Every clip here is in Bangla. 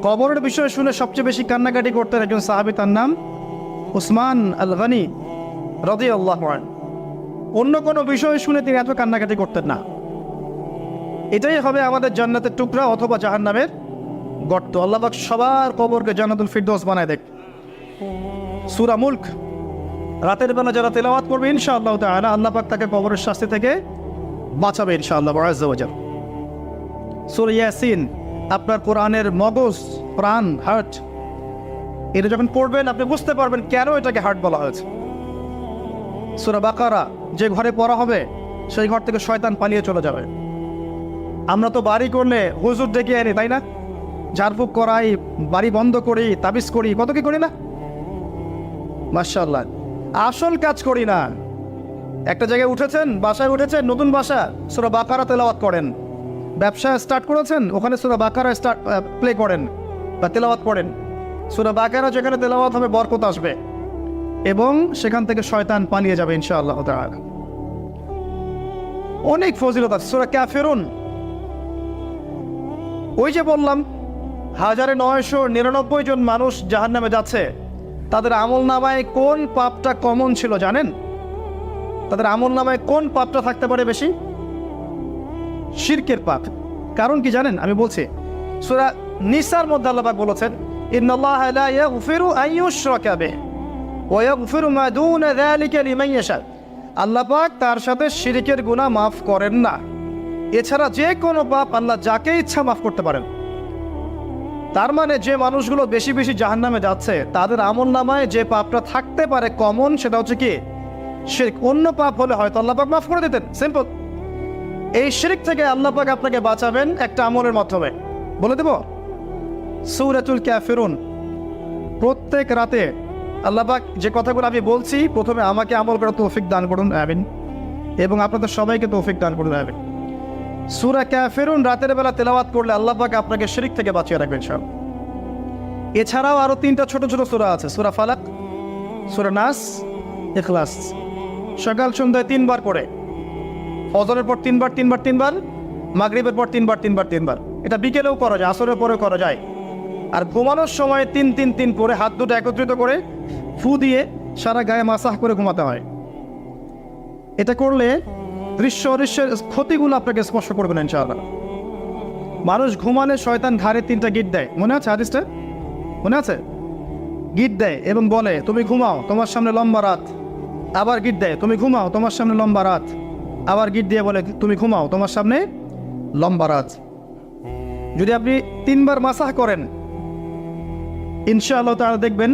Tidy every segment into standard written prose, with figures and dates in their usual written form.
কবরের বিষয় শুনে সবচেয়ে বেশি কান্নাকাটি করতেন একজন সাহাবী, তার নাম উসমান আল গনি রাদিয়াল্লাহু আনহু। অন্য কোনো বিষয় শুনে তিনি এত কান্নাকাটি করতেন না। এটাই হবে আমাদের জান্নাতের টুকরা অথবা জাহান্নামের গর্ত। আল্লাহ পাক সবার কবরকে জান্নাতুল ফিরদৌস বানায় দেখ। সূরা মুলক রাতের বেলা যারা তেলাওয়াত করবে ইনশাআল্লাহ তাআলা আল্লাহ পাক তাকে কবরের শাস্তি থেকে বাঁচাবে ইনশাআল্লাহ আযজা ওয়া জাল। সূরা ইয়াসিন আপনার কোরআনের মগজ, প্রাণ, হার্ট, এটা যখন পড়বেন আপনি বুঝতে পারবেন কেন এটাকে হার্ট বলা হয়েছে। সূরা বাকারা যে ঘরে পড়া হবে সেই ঘর থেকে শয়তান পালিয়ে চলে যাবে। আমরা তো বাড়ি করলে হুজুর ডেকে আনি, তাই না? ঝাড়ফুঁক করাই, বাড়ি বন্ধ করি, তাবিজ করি, কত কি করি না? মাশাআল্লাহ, আসল কাজ করি না। একটা জায়গায় উঠেছেন, বাসায় উঠেছেন, নতুন বাসা, সূরা বাকারা তেলাওয়াত করেন। ব্যবসা স্টার্ট করেছেন, ওখানে সূরা বাকারা প্লে করেন বা তেলাওয়াত করেন। সূরা বাকারা যেখানে তেলাওয়াত হবে বরকত আসবে এবং সেখান থেকে শয়তান পালিয়ে যাবে ইনশাআল্লাহ তাআলা। অনেক ফজিলত আছে। সূরা কাফিরুন, ওই যে বললাম 1999 জন মানুষ জাহান্নামে যাচ্ছে, তাদের আমলনামায় কোন পাপটা কমন ছিল জানেন? তাদের আমলনামায় কোন পাপটা থাকতে পারে বেশি? শিরকের পাপ। কারণ কি জানেন? আমি বলছি, সূরা নিসার মধ্যে আল্লাহ পাক বলেছেন, ইন্নাল্লাহা লা ইয়াগফিরু আন ইউশরাকা বিহি ওয়া ইয়াগফিরু মা দুনা যালিকা লিমান ইয়াশা। আল্লাহ পাক তার সাথে শিরকের গুনাহ মাফ করেন না, এছাড়া যে কোনো পাপ আল্লাহ যাকে ইচ্ছা মাফ করতে পারেন। তার মানে যে মানুষগুলো বেশি বেশি জাহান্নামে যাচ্ছে তাদের আমলনামায় যে পাপটা থাকতে পারে কমন, সেটা হচ্ছে কি? শিরক। অন্য পাপ হলে হয়তো আল্লাহ পাক মাফ করে দিতেন, সিম্পল। এই শিরক থেকে আল্লাহ পাক আপনাকে বাঁচাবেন একটা আমলের মাধ্যমে। বলে দেব, সূরাতুল কাফিরুন প্রত্যেক রাতে আল্লাহ পাক যে কথাগুলো আমি বলছি, প্রথমে আমাকে আমল করার তৌফিক দান করুন, আমিন, এবং আপনাদের সবাইকে তৌফিক দান করুন, আমিন। সূরা কাফিরুন রাতের বেলা তেলাওয়াত করলে আল্লাহ পাক আপনাকে শিরক থেকে বাঁচিয়ে রাখবেন সব। এছাড়াও আরো 3টা ছোট ছোট সূরা আছে, সূরা ফালাক, সূরা নাস, ইখলাস। সকাল সন্ধ্যায় 3 বার করে, ফজরের পর 3 বার, 3 বার, 3 বার, মাগরিবের পর 3 বার, 3 বার, 3 বার। এটা বিকেলেও করা যায়, আসরের পরেও করা যায়। আর ঘুমানোর সময় 3-3-3 করে হাত দুটো একত্রিত করে ফু দিয়ে সারা গায়ে মাসাহ করে ঘুমাতে হয়। এটা করলে দৃশ্য অদৃশ্যের ক্ষতিগুলো আপনাকে স্পর্শ করবে না ইনশাআল্লাহ। মানুষ ঘুমালে শয়তান ঘাড়ে 3টা গিট দেয়, মনে আছে হাদিসটা? মনে আছে? গিট দেয় এবং বলে, তুমি ঘুমাও, তোমার সামনে লম্বা রাত। আবার গিট দেয়, তুমি ঘুমাও, তোমার সামনে লম্বা রাত। আবার গিট দিয়ে বলে, তুমি ঘুমাও, তোমার সামনে লম্বা রাত। যদি আপনি 3 বার মাসাহ করেন ইনশাআল্লাহ তাআলা দেখবেন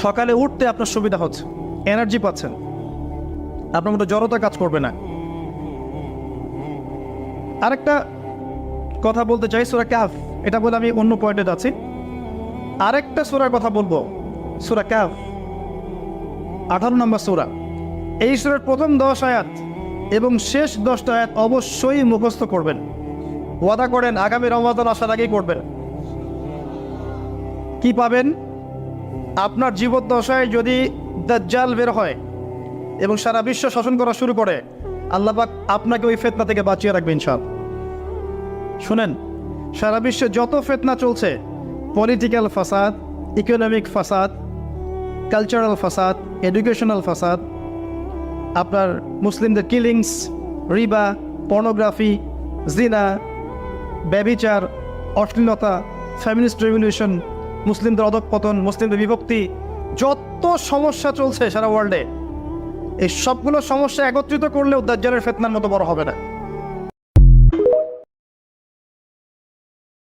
সকালে উঠতে আপনার সুবিধা হচ্ছে, এনার্জি পাচ্ছেন, আপনার মতো জড়তা কাজ করবে না। আরেকটা কথা বলতে চাই, সূরা কাহফ, এটা বলে আমি অন্য পয়েন্টে যাচ্ছি। আরেকটা সূরার কথা বলবো, সূরা কাহফ 18 নম্বর সূরা। এই সূরার প্রথম 10 আয়াত এবং শেষ 10টা আয়াত অবশ্যই মুখস্থ করবেন। ওয়াদা করেন আগামী রমাদান আসার আগেই করবেন। কি পাবেন? আপনার জীবদ্দশায় যদি দাজ্জাল বের হয় এবং সারা বিশ্ব শাসন করা শুরু করে, আল্লাহ পাক আপনাকে ওই ফিতনা থেকে বাঁচিয়ে রাখবেন ইনশাআল্লাহ। শুনেন, সারা বিশ্বে যত ফিতনা চলছে, পলিটিক্যাল ফাসাদ, ইকোনমিক ফাসাদ, কালচারাল ফাসাদ, এডুকেশনাল ফাসাদ, আপনার মুসলিমদের কিলিংস, রিবা, পর্নোগ্রাফি, জিনা, ব্যভিচার, অশ্লীলতা, ফেমিনিস্ট রেভলিউশন, মুসলিমদের অধঃপতন, মুসলিমদের বিভক্তি, যত সমস্যা চলছে সারা ওয়ার্ল্ডে, এই সবগুলো সমস্যা একত্রিত করলেও দাজ্জালের ফিতনার মতো বড় হবে না।